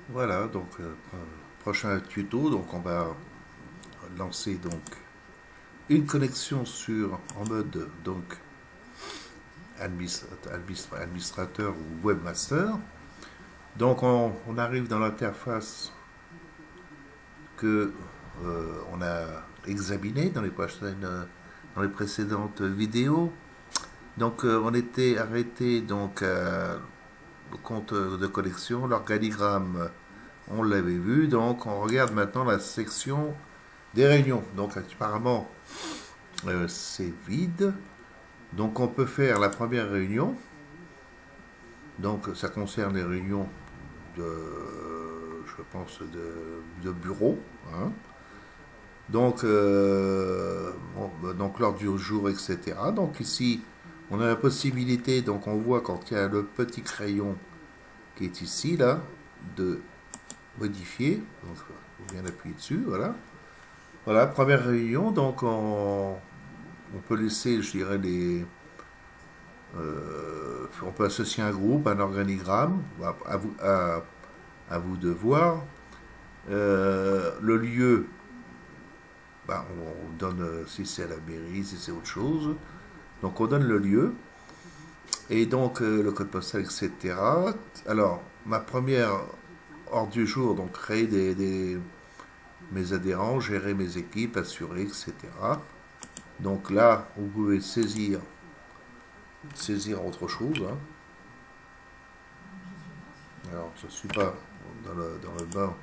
Voilà, donc prochain tuto, donc on va lancer donc une connexion sur en mode donc administrateur ou webmaster. Donc on arrive dans l'interface que on a examiné dans les précédentes vidéos. Donc on était arrêté donc le compte de connexion, l'organigramme, on l'avait vu. Donc on regarde maintenant la section des réunions. Donc apparemment c'est vide. Donc on peut faire la première réunion. Donc ça concerne les réunions de, je pense, de bureau. Hein. Donc, donc l'ordre du jour, etc. Donc ici, on a la possibilité, donc on voit quand il y a le petit crayon qui est ici, là, de modifier. Donc on vient d'appuyer dessus, voilà. Voilà, première réunion, donc on peut laisser, je dirais, on peut associer un groupe, un organigramme, à vous de voir. Le lieu, bah, on donne si c'est à la mairie, si c'est autre chose. Donc on donne le lieu et donc le code postal, etc. Alors, ma première ordre du jour, donc créer mes adhérents, gérer mes équipes, assurer, etc. Donc là, vous pouvez saisir autre chose. Hein. Alors, je ne suis pas dans le bain.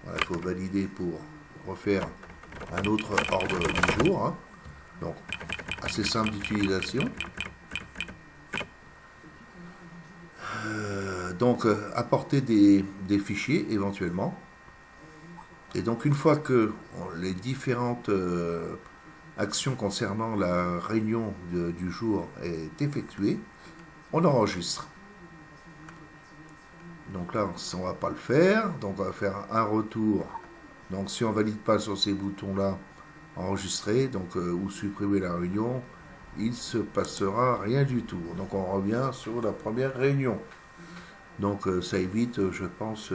Voilà, il faut valider pour refaire un autre ordre du jour. Hein. Donc, assez simple d'utilisation. Donc, apporter des fichiers éventuellement. Et donc, une fois que les différentes actions concernant la réunion du jour est effectuée, on enregistre. Donc là, on ne va pas le faire. Donc, on va faire un retour. Donc, si on ne valide pas sur ces boutons-là, enregistrer donc, ou supprimer la réunion, il ne se passera rien du tout. Donc, on revient sur la première réunion. Donc, ça évite, je pense,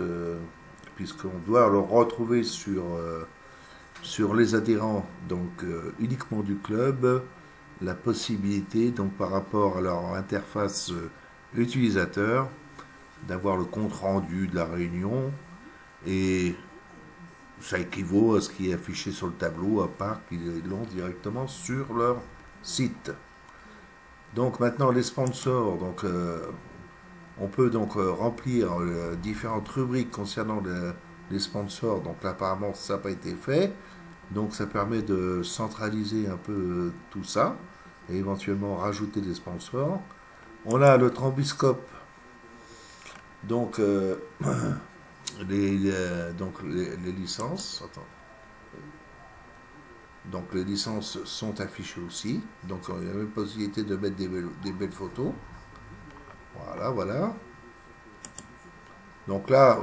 puisqu'on doit le retrouver sur les adhérents, donc uniquement du club, la possibilité, donc par rapport à leur interface utilisateur, d'avoir le compte rendu de la réunion et ça équivaut à ce qui est affiché sur le tableau, à part qu'ils l'ont directement sur leur site. Donc maintenant les sponsors, donc on peut donc remplir différentes rubriques concernant les sponsors. Donc là apparemment ça n'a pas été fait. Donc ça permet de centraliser un peu tout ça et éventuellement rajouter des sponsors. On a le Trambiscope, donc les licences. Attends. Donc les licences sont affichées aussi. Donc il y a même possibilité de mettre des belles photos. Voilà, voilà. Donc là,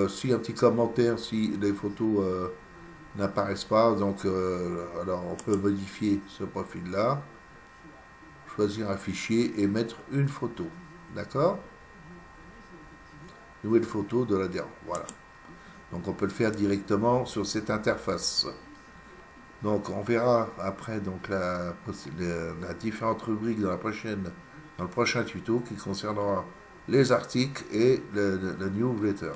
si un petit commentaire, si les photos n'apparaissent pas, donc alors on peut modifier ce profil-là, choisir un fichier et mettre une photo. D'accord. Nouvelle photo de l'adhérent. Voilà. Donc on peut le faire directement sur cette interface. Donc on verra après donc la différente rubrique dans le prochain tuto qui concernera les articles et le newsletter.